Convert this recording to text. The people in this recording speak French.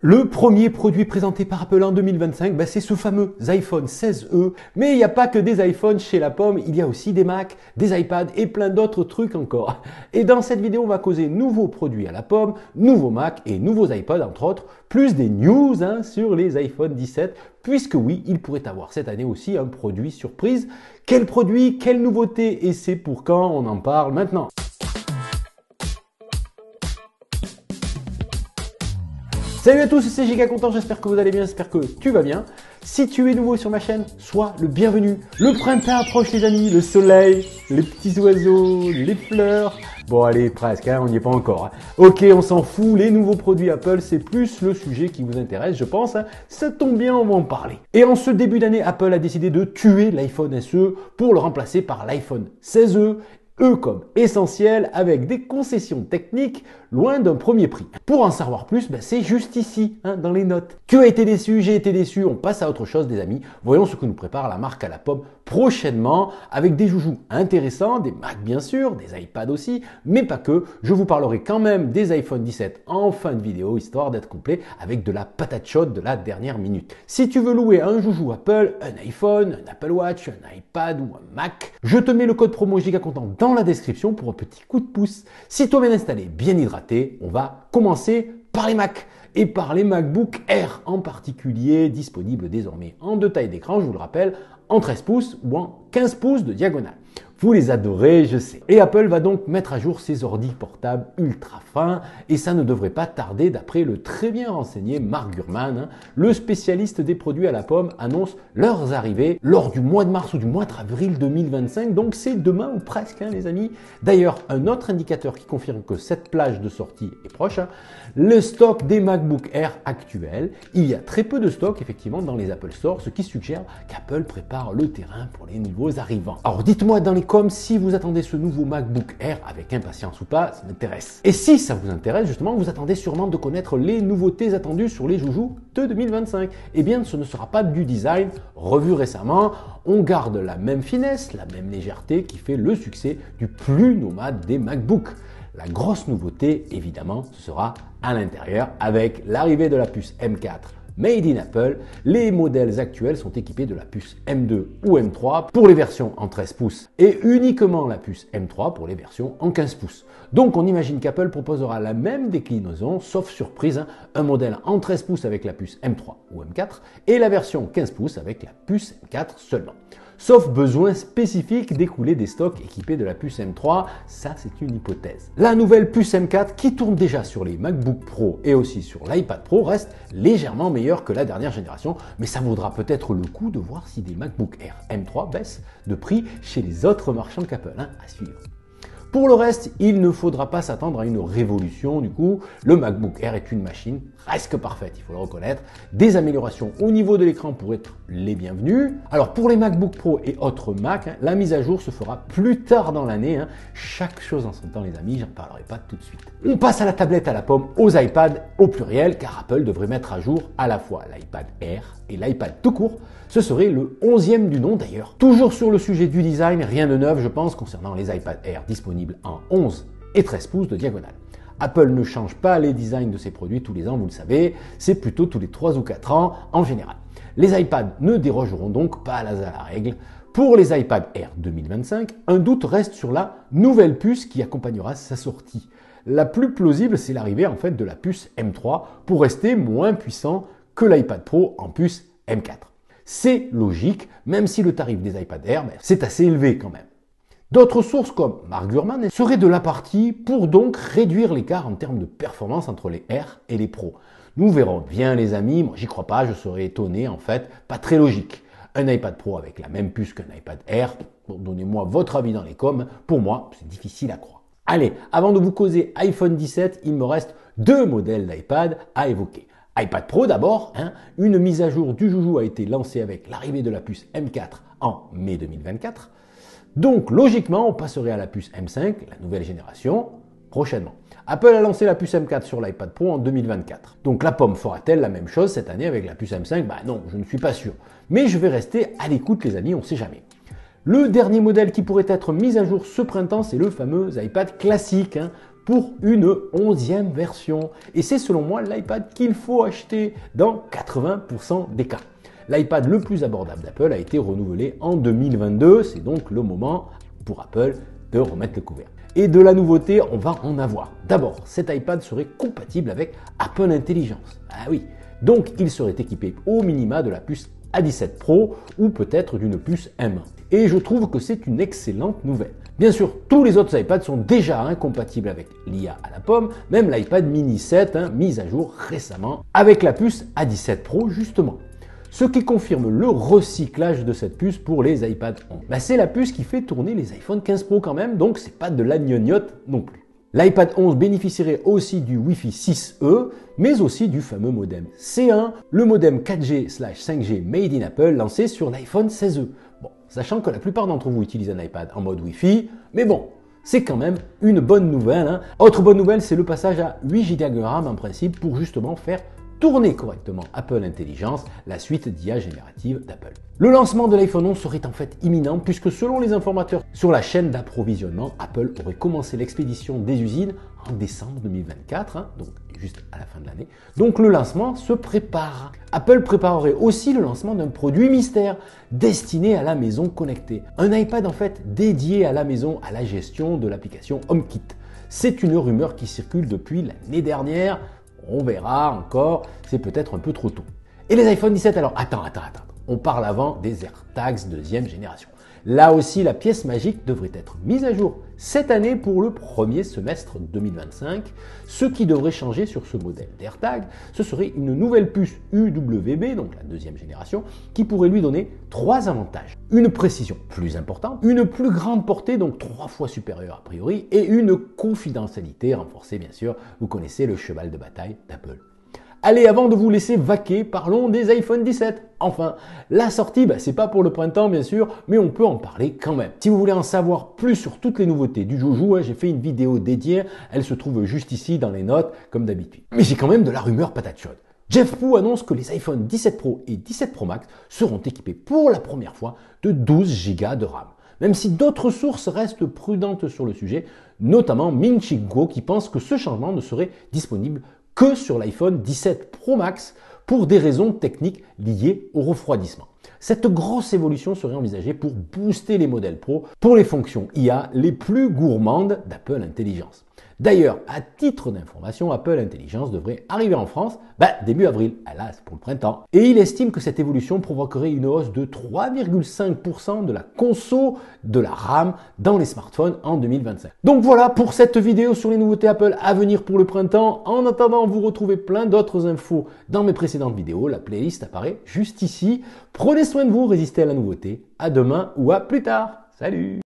Le premier produit présenté par Apple en 2025, c'est ce fameux iPhone 16e. Mais il n'y a pas que des iPhones chez la pomme, il y a aussi des Mac, des iPads et plein d'autres trucs encore. Et dans cette vidéo, on va causer nouveaux produits à la pomme, nouveaux Mac et nouveaux iPads entre autres, plus des news sur les iPhone 17, puisque oui, il pourrait avoir cette année aussi un produit surprise. Quel produit, quelle nouveauté et c'est pour quand? On en parle maintenant. Salut à tous, c'est Giga Content, j'espère que vous allez bien, j'espère que tu vas bien. Si tu es nouveau sur ma chaîne, sois le bienvenu. Le printemps approche les amis, le soleil, les petits oiseaux, les fleurs. Bon allez, presque, on n'y est pas encore. Ok, on s'en fout, les nouveaux produits Apple, c'est plus le sujet qui vous intéresse, je pense. Ça tombe bien, on va en parler. Et en ce début d'année, Apple a décidé de tuer l'iPhone SE pour le remplacer par l'iPhone 16e. E comme essentiel, avec des concessions techniques loin d'un premier prix. Pour en savoir plus, c'est juste ici, dans les notes. Tu as été déçu, j'ai été déçu, on passe à autre chose des amis. Voyons ce que nous prépare la marque à la pomme prochainement, avec des joujoux intéressants, des Mac bien sûr, des iPads aussi, mais pas que. Je vous parlerai quand même des iPhone 17 en fin de vidéo, histoire d'être complet avec de la patate chaude de la dernière minute. Si tu veux louer un joujou Apple, un iPhone, un Apple Watch, un iPad ou un Mac, je te mets le code promo GigaContent dans la description pour un petit coup de pouce. Si toi bien installé, bien hydraté, on va commencer par les Mac et par les MacBook Air en particulier, disponibles désormais en deux tailles d'écran, je vous le rappelle, en 13 pouces ou en 15 pouces de diagonale. Vous les adorez, je sais. Et Apple va donc mettre à jour ses ordi portables ultra fins et ça ne devrait pas tarder d'après le très bien renseigné Mark Gurman, le spécialiste des produits à la pomme, annonce leurs arrivées lors du mois de mars ou du mois d'avril 2025, donc c'est demain ou presque les amis. D'ailleurs, un autre indicateur qui confirme que cette plage de sortie est proche, le stock des MacBook Air actuels. Il y a très peu de stock effectivement dans les Apple Store, ce qui suggère qu'Apple prépare le terrain pour les nouveaux arrivants. Alors dites-moi dans les comme si vous attendez ce nouveau MacBook Air avec impatience ou pas, ça m'intéresse. Et si ça vous intéresse, justement, vous attendez sûrement de connaître les nouveautés attendues sur les joujoux de 2025. Eh bien, ce ne sera pas du design revu récemment. On garde la même finesse, la même légèreté qui fait le succès du plus nomade des MacBooks. La grosse nouveauté, évidemment, ce sera à l'intérieur avec l'arrivée de la puce M4. Made in Apple, les modèles actuels sont équipés de la puce M2 ou M3 pour les versions en 13 pouces et uniquement la puce M3 pour les versions en 15 pouces. Donc on imagine qu'Apple proposera la même déclinaison, sauf surprise, un modèle en 13 pouces avec la puce M3 ou M4 et la version 15 pouces avec la puce M4 seulement. Sauf besoin spécifique d'écouler des stocks équipés de la puce M3, ça c'est une hypothèse. La nouvelle puce M4 qui tourne déjà sur les MacBook Pro et aussi sur l'iPad Pro reste légèrement meilleure que la dernière génération, mais ça vaudra peut-être le coup de voir si des MacBook Air M3 baissent de prix chez les autres marchands qu'Apple, à suivre. Pour le reste, il ne faudra pas s'attendre à une révolution du coup. Le MacBook Air est une machine presque parfaite, il faut le reconnaître. Des améliorations au niveau de l'écran pourraient être les bienvenues. Alors pour les MacBook Pro et autres Mac, la mise à jour se fera plus tard dans l'année. Chaque chose en son temps les amis, j'en parlerai pas tout de suite. On passe à la tablette à la pomme, aux iPads au pluriel, car Apple devrait mettre à jour à la fois l'iPad Air et l'iPad tout court. Ce serait le 11e du nom d'ailleurs. Toujours sur le sujet du design, rien de neuf je pense concernant les iPad Air disponibles en 11 et 13 pouces de diagonale. Apple ne change pas les designs de ses produits tous les ans, vous le savez, c'est plutôt tous les 3 ou 4 ans en général. Les iPads ne dérogeront donc pas à la règle. Pour les iPad Air 2025, un doute reste sur la nouvelle puce qui accompagnera sa sortie. La plus plausible, c'est l'arrivée en fait de la puce M3 pour rester moins puissant que l'iPad Pro en puce M4. C'est logique, même si le tarif des iPad Air, c'est assez élevé quand même. D'autres sources comme Mark Gurman seraient de la partie pour donc réduire l'écart en termes de performance entre les Air et les Pro. Nous verrons bien les amis, moi j'y crois pas, je serais étonné en fait, pas très logique. Un iPad Pro avec la même puce qu'un iPad Air, donnez-moi votre avis dans les coms, pour moi c'est difficile à croire. Allez, avant de vous causer iPhone 17, il me reste deux modèles d'iPad à évoquer. iPad Pro d'abord, une mise à jour du joujou a été lancée avec l'arrivée de la puce M4 en mai 2024. Donc logiquement, on passerait à la puce M5, la nouvelle génération, prochainement. Apple a lancé la puce M4 sur l'iPad Pro en 2024. Donc la pomme fera-t-elle la même chose cette année avec la puce M5? Non, je ne suis pas sûr. Mais je vais rester à l'écoute les amis, on ne sait jamais. Le dernier modèle qui pourrait être mis à jour ce printemps, c'est le fameux iPad classique. pour une 11e version. Et c'est selon moi l'iPad qu'il faut acheter dans 80% des cas. L'iPad le plus abordable d'Apple a été renouvelé en 2022. C'est donc le moment pour Apple de remettre le couvert. Et de la nouveauté, on va en avoir. D'abord, cet iPad serait compatible avec Apple Intelligence. Ah oui, donc il serait équipé au minima de la puce A17 Pro ou peut-être d'une puce M1. Et je trouve que c'est une excellente nouvelle. Bien sûr, tous les autres iPads sont déjà compatibles avec l'IA à la pomme, même l'iPad mini 7, mis à jour récemment, avec la puce A17 Pro justement. Ce qui confirme le recyclage de cette puce pour les iPad 11. C'est la puce qui fait tourner les iPhone 15 Pro quand même, donc c'est pas de la gnognotte non plus. L'iPad 11 bénéficierait aussi du Wi-Fi 6E, mais aussi du fameux modem C1, le modem 4G/5G Made in Apple lancé sur l'iPhone 16e. Bon, sachant que la plupart d'entre vous utilisent un iPad en mode Wi-Fi, mais bon, c'est quand même une bonne nouvelle. Autre bonne nouvelle, c'est le passage à 8 Go de RAM en principe pour justement faire tourner correctement Apple Intelligence, la suite d'IA générative d'Apple. Le lancement de l'iPhone 11 serait en fait imminent puisque selon les informateurs sur la chaîne d'approvisionnement, Apple aurait commencé l'expédition des usines en décembre 2024, donc juste à la fin de l'année. Donc le lancement se prépare. Apple préparerait aussi le lancement d'un produit mystère destiné à la maison connectée. Un iPad en fait dédié à la maison à la gestion de l'application HomeKit. C'est une rumeur qui circule depuis l'année dernière. On verra encore, c'est peut-être un peu trop tôt. Et les iPhone 17 alors, attends. On parle avant des AirTags deuxième génération. Là aussi, la pièce magique devrait être mise à jour cette année pour le premier semestre 2025. Ce qui devrait changer sur ce modèle d'AirTag, ce serait une nouvelle puce UWB, donc la deuxième génération, qui pourrait lui donner 3 avantages. Une précision plus importante, une plus grande portée, donc 3 fois supérieure a priori, et une confidentialité renforcée bien sûr. Vous connaissez le cheval de bataille d'Apple. Allez, avant de vous laisser vaquer, parlons des iPhone 17. Enfin, la sortie, c'est pas pour le printemps bien sûr, mais on peut en parler quand même. Si vous voulez en savoir plus sur toutes les nouveautés du joujou, j'ai fait une vidéo dédiée, elle se trouve juste ici dans les notes, comme d'habitude. Mais j'ai quand même de la rumeur patate chaude. Jeff Wu annonce que les iPhone 17 Pro et 17 Pro Max seront équipés pour la première fois de 12 Go de RAM. Même si d'autres sources restent prudentes sur le sujet, notamment Ming-Chi Kuo qui pense que ce changement ne serait disponible que sur l'iPhone 17 Pro Max pour des raisons techniques liées au refroidissement. Cette grosse évolution serait envisagée pour booster les modèles Pro pour les fonctions IA les plus gourmandes d'Apple Intelligence. D'ailleurs, à titre d'information, Apple Intelligence devrait arriver en France début avril, c'est pour le printemps. Et il estime que cette évolution provoquerait une hausse de 3,5% de la conso de la RAM dans les smartphones en 2025. Donc voilà pour cette vidéo sur les nouveautés Apple à venir pour le printemps. En attendant, vous retrouvez plein d'autres infos dans mes précédentes vidéos. La playlist apparaît juste ici. Prenez soin de vous, résistez à la nouveauté. À demain ou à plus tard. Salut!